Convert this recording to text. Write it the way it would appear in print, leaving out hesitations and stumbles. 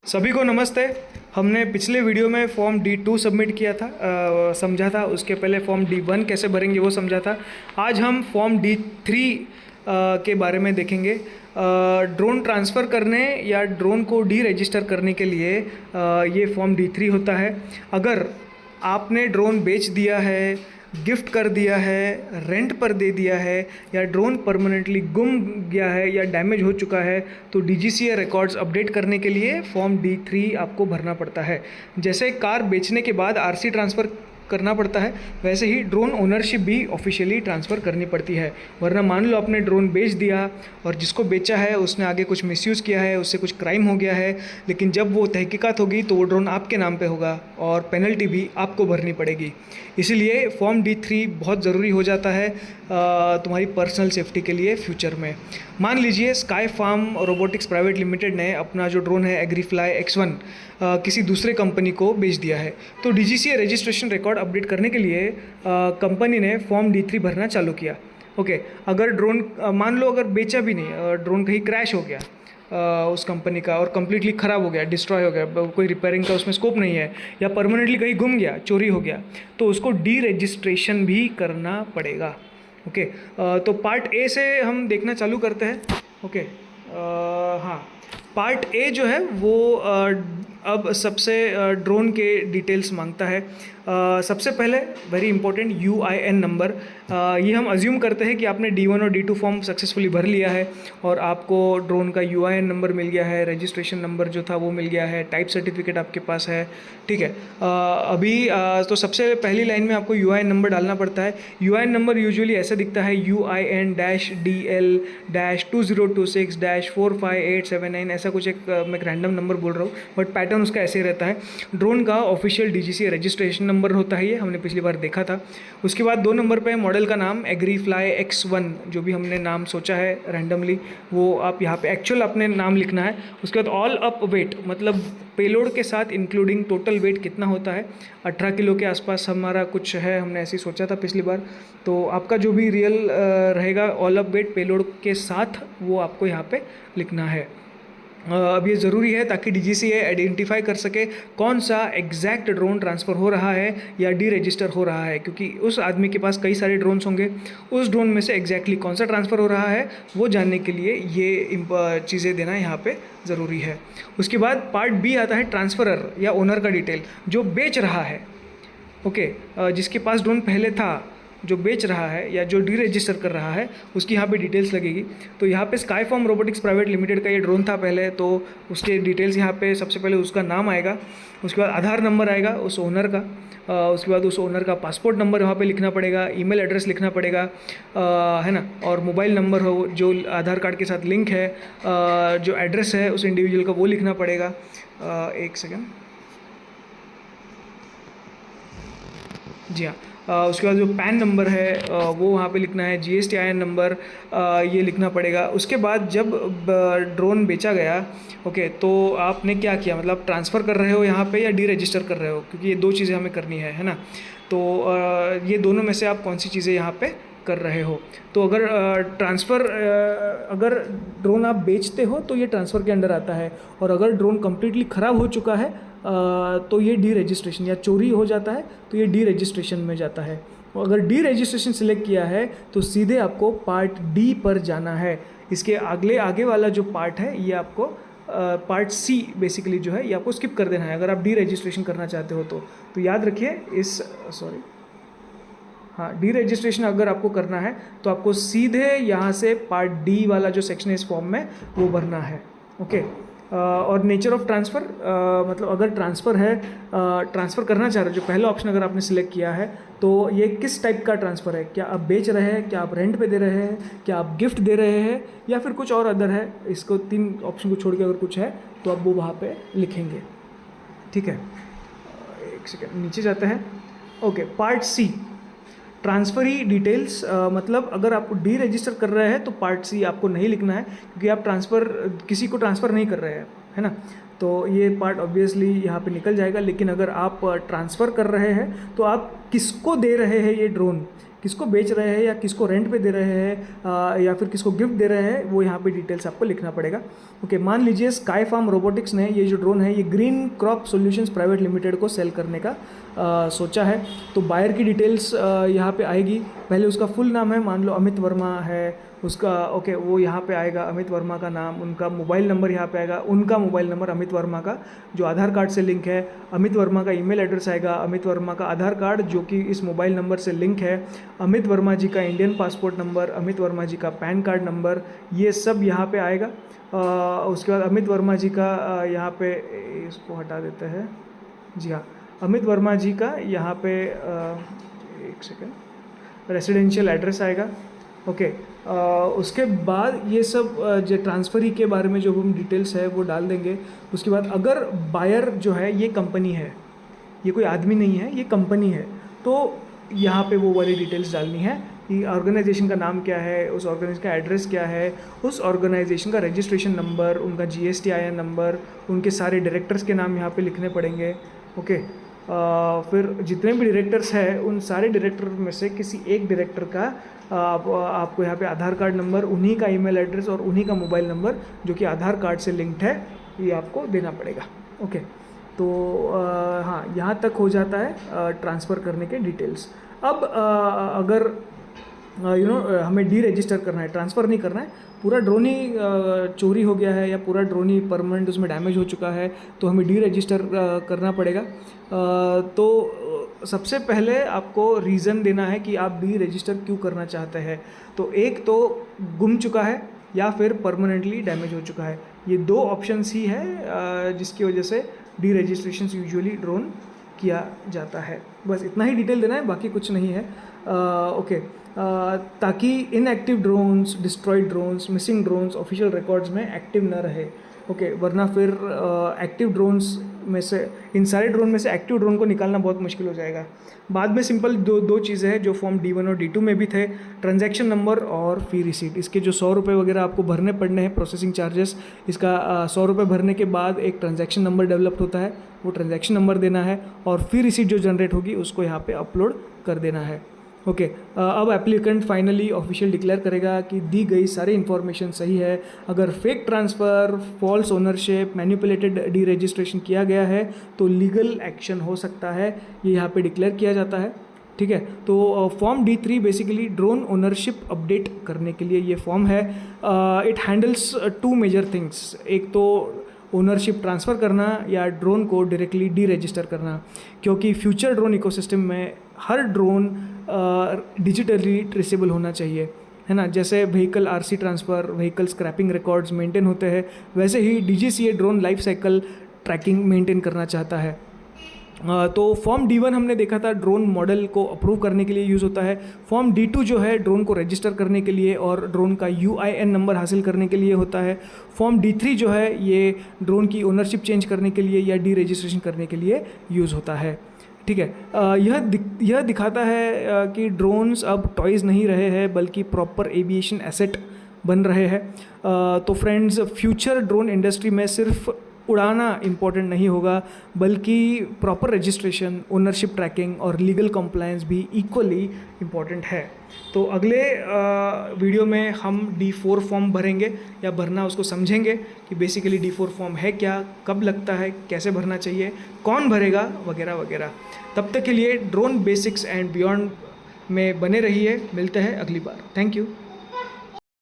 सभी को नमस्ते। हमने पिछले वीडियो में फॉर्म D2 सबमिट किया था, समझा था। उसके पहले फॉर्म D1 कैसे भरेंगे वो समझा था। आज हम फॉर्म D3 के बारे में देखेंगे। ड्रोन ट्रांसफ़र करने या ड्रोन को डी रजिस्टर करने के लिए ये फॉर्म D3 होता है। अगर आपने ड्रोन बेच दिया है, गिफ्ट कर दिया है, रेंट पर दे दिया है या ड्रोन परमानेंटली गुम गया है या डैमेज हो चुका है तो DGCA रिकॉर्ड्स अपडेट करने के लिए फॉर्म D3 आपको भरना पड़ता है। जैसे कार बेचने के बाद RC ट्रांसफ़र करना पड़ता है, वैसे ही ड्रोन ओनरशिप भी ऑफिशियली ट्रांसफ़र करनी पड़ती है। वरना मान लो आपने ड्रोन बेच दिया और जिसको बेचा है उसने आगे कुछ मिसयूज़ किया है, उससे कुछ क्राइम हो गया है, लेकिन जब वो तहकीकात होगी तो वो ड्रोन आपके नाम पे होगा और पेनल्टी भी आपको भरनी पड़ेगी। इसीलिए फॉर्म D3 बहुत ज़रूरी हो जाता है तुम्हारी पर्सनल सेफ्टी के लिए फ्यूचर में। मान लीजिए sky farm robotics private limited ने अपना जो ड्रोन है एग्रीफ्लाई X1 किसी दूसरे कंपनी को बेच दिया है, तो DGCA रजिस्ट्रेशन रिकॉर्ड अपडेट करने के लिए कंपनी ने फॉर्म D3 भरना चालू किया। ओके, अगर ड्रोन मान लो अगर बेचा भी नहीं, ड्रोन कहीं क्रैश हो गया उस कंपनी का और कम्प्लीटली ख़राब हो गया, डिस्ट्रॉय हो गया, कोई रिपेयरिंग का उसमें स्कोप नहीं है, या परमानेंटली कहीं गुम गया, चोरी हो गया, तो उसको डी रजिस्ट्रेशन भी करना पड़ेगा। ओके, तो पार्ट ए से हम देखना चालू करते हैं। ओके, हाँ, पार्ट ए जो है वो अब सबसे ड्रोन के डिटेल्स मांगता है। सबसे पहले वेरी इंपॉर्टेंट UIN नंबर। ये हम अज्यूम करते हैं कि आपने D1 और D2 फॉर्म सक्सेसफुली भर लिया है और आपको ड्रोन का UIN नंबर मिल गया है, रजिस्ट्रेशन नंबर जो था वो मिल गया है, टाइप सर्टिफिकेट आपके पास है। ठीक है, अभी तो सबसे पहली लाइन में आपको UIN नंबर डालना पड़ता है। UIN नंबर यूजुअली ऐसे दिखता है UIN-DL-2026-45879, ऐसा कुछ एक मैं रैंडम नंबर बोल रहा हूँ, बट पैटर्न उसका ऐसे ही रहता है। ड्रोन का ऑफिशियल DGCA रजिस्ट्रेशन नंबर होता है, ये हमने पिछली बार देखा था। उसके बाद 2 नंबर पे मॉडल का नाम एग्रीफ्लाई X1, जो भी हमने नाम सोचा है रैंडमली वो आप यहाँ पे एक्चुअल अपने नाम लिखना है। उसके बाद ऑल अप वेट, मतलब पेलोड के साथ इंक्लूडिंग टोटल वेट कितना होता है, 18 किलो के आसपास हमारा कुछ है, हमने ऐसे ही सोचा था पिछली बार। तो आपका जो भी रियल रहेगा ऑल अप वेट पेलोड के साथ वो आपको यहाँ पे लिखना है। अब ये ज़रूरी है ताकि DGCA आइडेंटिफाई कर सके कौन सा एग्जैक्ट ड्रोन ट्रांसफ़र हो रहा है या डी रजिस्टर हो रहा है, क्योंकि उस आदमी के पास कई सारे ड्रोन्स होंगे, उस ड्रोन में से एग्जैक्टली कौन सा ट्रांसफ़र हो रहा है वो जानने के लिए ये चीज़ें देना यहाँ पे ज़रूरी है। उसके बाद पार्ट B आता है ट्रांसफ़रर या ओनर का डिटेल, जो बेच रहा है। ओके, जिसके पास ड्रोन पहले था, जो बेच रहा है या जो डी रजिस्टर कर रहा है, उसकी यहाँ पे डिटेल्स लगेगी। तो यहाँ पे sky farm robotics private limited का ये ड्रोन था पहले, तो उसके डिटेल्स यहाँ पे सबसे पहले उसका नाम आएगा, उसके बाद आधार नंबर आएगा उस ओनर का, उसके बाद उस ओनर का पासपोर्ट नंबर वहाँ पे लिखना पड़ेगा, ईमेल एड्रेस लिखना पड़ेगा, है ना, और मोबाइल नंबर हो जो आधार कार्ड के साथ लिंक है, जो एड्रेस है उस इंडिविजुअल का वो लिखना पड़ेगा। एक सेकेंड, जी हाँ, उसके बाद जो पैन नंबर है वो वहाँ पे लिखना है, GSTIN नंबर ये लिखना पड़ेगा। उसके बाद जब ड्रोन बेचा गया, ओके, तो आपने क्या किया, मतलब ट्रांसफ़र कर रहे हो यहाँ पे या डी रजिस्टर कर रहे हो, क्योंकि ये 2 चीज़ें हमें करनी है ना। तो ये दोनों में से आप कौन सी चीज़ें यहाँ पे कर रहे हो। तो अगर अगर ड्रोन आप बेचते हो तो ये ट्रांसफ़र के अंडर आता है, और अगर ड्रोन कम्प्लीटली ख़राब हो चुका है तो ये डी रजिस्ट्रेशन, या चोरी हो जाता है तो ये डी रजिस्ट्रेशन में जाता है। और अगर डी रजिस्ट्रेशन सिलेक्ट किया है तो सीधे आपको पार्ट D पर जाना है। इसके आगे वाला जो पार्ट है ये आपको पार्ट C बेसिकली जो है ये आपको स्किप कर देना है अगर आप डी रजिस्ट्रेशन करना चाहते हो तो याद रखिए डी रजिस्ट्रेशन अगर आपको करना है तो आपको सीधे यहाँ से पार्ट D वाला जो सेक्शन है इस फॉर्म में वो भरना है। ओके, और नेचर ऑफ ट्रांसफ़र, मतलब अगर ट्रांसफ़र है, ट्रांसफ़र करना चाह रहे हो, जो पहला ऑप्शन अगर आपने सिलेक्ट किया है तो ये किस टाइप का ट्रांसफ़र है, क्या आप बेच रहे हैं, क्या आप रेंट पे दे रहे हैं, क्या आप गिफ्ट दे रहे हैं, या फिर कुछ और अदर है। इसको 3 ऑप्शन को छोड़ के अगर कुछ है तो आप वो वहाँ पे लिखेंगे। ठीक है, एक सेकेंड नीचे जाते हैं। ओके, पार्ट C ट्रांसफ़री डिटेल्स, मतलब अगर आप डी रजिस्टर कर रहे हैं तो पार्ट C आपको नहीं लिखना है, क्योंकि आप किसी को ट्रांसफ़र नहीं कर रहे हैं, है ना। तो ये पार्ट ऑब्वियसली यहाँ पे निकल जाएगा। लेकिन अगर आप ट्रांसफ़र कर रहे हैं तो आप किसको दे रहे हैं ये ड्रोन, किसको बेच रहे हैं या किसको रेंट पे दे रहे हैं या फिर किसको गिफ्ट दे रहे हैं, वो यहाँ पे डिटेल्स आपको लिखना पड़ेगा। ओके, मान लीजिए स्काई फार्म रोबोटिक्स ने ये जो ड्रोन है ये green crop solutions private limited को सेल करने का सोचा है, तो बायर की डिटेल्स यहाँ पे आएगी। पहले उसका फुल नाम है, मान लो अमित वर्मा है उसका, ओके वो यहाँ पे आएगा अमित वर्मा का नाम, उनका मोबाइल नंबर यहाँ पे आएगा, उनका मोबाइल नंबर अमित वर्मा का जो आधार कार्ड से लिंक है, अमित वर्मा का ईमेल एड्रेस आएगा, अमित वर्मा का आधार कार्ड जो कि इस मोबाइल नंबर से लिंक है, अमित वर्मा जी का Indian passport number, Amit Verma ji का पैन कार्ड नंबर, ये सब यहाँ पे आएगा। उसके बाद अमित वर्मा जी का यहाँ पे, इसको हटा देते हैं, जी हाँ, अमित वर्मा जी का यहाँ पे एक सेकेंड रेसिडेंशियल एड्रेस आएगा। ओके, उसके बाद ये सब जो ट्रांसफरी के बारे में जो हम डिटेल्स है वो डाल देंगे। उसके बाद अगर बायर जो है ये कंपनी है, ये कोई आदमी नहीं है, ये कंपनी है, तो यहाँ पे वो वाली डिटेल्स डालनी है कि ऑर्गेनाइजेशन का नाम क्या है, उस ऑर्गेनाइजेशन का एड्रेस क्या है, उस ऑर्गेनाइजेशन का रजिस्ट्रेशन नंबर, उनका GSTIN नंबर, उनके सारे डायरेक्टर्स के नाम यहाँ पे लिखने पड़ेंगे। ओके, फिर जितने भी डायरेक्टर्स हैं उन सारे डायरेक्टर में से किसी एक डायरेक्टर का आपको यहाँ पे आधार कार्ड नंबर, उन्हीं का ईमेल एड्रेस और उन्हीं का मोबाइल नंबर जो कि आधार कार्ड से लिंक्ड है, ये आपको देना पड़ेगा। ओके, तो हाँ, यहाँ तक हो जाता है ट्रांसफ़र करने के डिटेल्स। अब अगर हमें डी रजिस्टर करना है, ट्रांसफ़र नहीं करना है, पूरा ड्रोन ही चोरी हो गया है या पूरा ड्रोन ही परमानेंट उसमें डैमेज हो चुका है, तो हमें डी रजिस्टर करना पड़ेगा। तो सबसे पहले आपको रीज़न देना है कि आप डी रजिस्टर क्यों करना चाहते हैं। तो एक तो गुम चुका है या फिर परमानेंटली डैमेज हो चुका है, ये दो ऑप्शंस ही है जिसकी वजह से डी रजिस्ट्रेशन यूजुअली ड्रोन किया जाता है। बस इतना ही डिटेल देना है, बाकी कुछ नहीं है। ओके, ताकि inactive drones, destroyed drones, missing drones official records में एक्टिव ना रहे। ओके, वरना फिर एक्टिव ड्रोन्स में से, इन सारे ड्रोन में से एक्टिव ड्रोन को निकालना बहुत मुश्किल हो जाएगा। बाद में सिंपल दो चीज़ें हैं जो फॉर्म D1 और D2 में भी थे, ट्रांजैक्शन नंबर और फ़ी रिसीट। इसके जो 100 रुपये वगैरह आपको भरने पड़ने हैं, प्रोसेसिंग चार्जेस, इसका 100 रुपये भरने के बाद एक ट्रांजैक्शन नंबर डेवलप होता है, वो ट्रांजैक्शन नंबर देना है और फ़ी रिसीट जो जनरेट होगी उसको यहाँ पे अपलोड कर देना है। ओके, अब एप्लीकेंट फाइनली ऑफिशियल डिक्लेयर करेगा कि दी गई सारी इन्फॉर्मेशन सही है। अगर fake transfer, false ownership, manipulated deregistration किया गया है तो लीगल एक्शन हो सकता है, ये यहाँ पे डिक्लेयर किया जाता है। ठीक है, तो form D3 basically drone ownership update करने के लिए ये फॉर्म है। इट हैंडल्स 2 मेजर थिंग्स, एक तो ओनरशिप ट्रांसफ़र करना या ड्रोन को डायरेक्टली डी रजिस्टर करना, क्योंकि फ्यूचर ड्रोन इकोसिस्टम में हर ड्रोन डिजिटली ट्रेसेबल होना चाहिए, है ना। जैसे vehicle RC transfer, vehicle scrapping records maintain होते हैं, वैसे ही DGCA drone life cycle tracking maintain करना चाहता है। तो फॉर्म D1 हमने देखा था ड्रोन मॉडल को अप्रूव करने के लिए यूज़ होता है। फॉर्म D2 जो है ड्रोन को रजिस्टर करने के लिए और ड्रोन का UIN नंबर हासिल करने के लिए होता है। फॉर्म D3 जो है ये ड्रोन की ओनरशिप चेंज करने के लिए या डी रजिस्ट्रेशन करने के लिए यूज़ होता है। ठीक है, यह दिखाता है कि ड्रोन्स अब टॉयज़ नहीं रहे हैं बल्कि प्रॉपर एविएशन एसेट बन रहे हैं। तो फ्रेंड्स, फ्यूचर ड्रोन इंडस्ट्री में सिर्फ उड़ाना इम्पॉर्टेंट नहीं होगा बल्कि प्रॉपर रजिस्ट्रेशन, ओनरशिप ट्रैकिंग और लीगल कंप्लायंस भी इक्वली इम्पॉर्टेंट है। तो अगले वीडियो में हम D4 फॉर्म भरेंगे या भरना उसको समझेंगे कि बेसिकली D4 फॉर्म है क्या, कब लगता है, कैसे भरना चाहिए, कौन भरेगा, वगैरह वगैरह। तब तक के लिए ड्रोन बेसिक्स एंड बियॉन्ड में बने रहिए। मिलते हैं अगली बार। Thank you.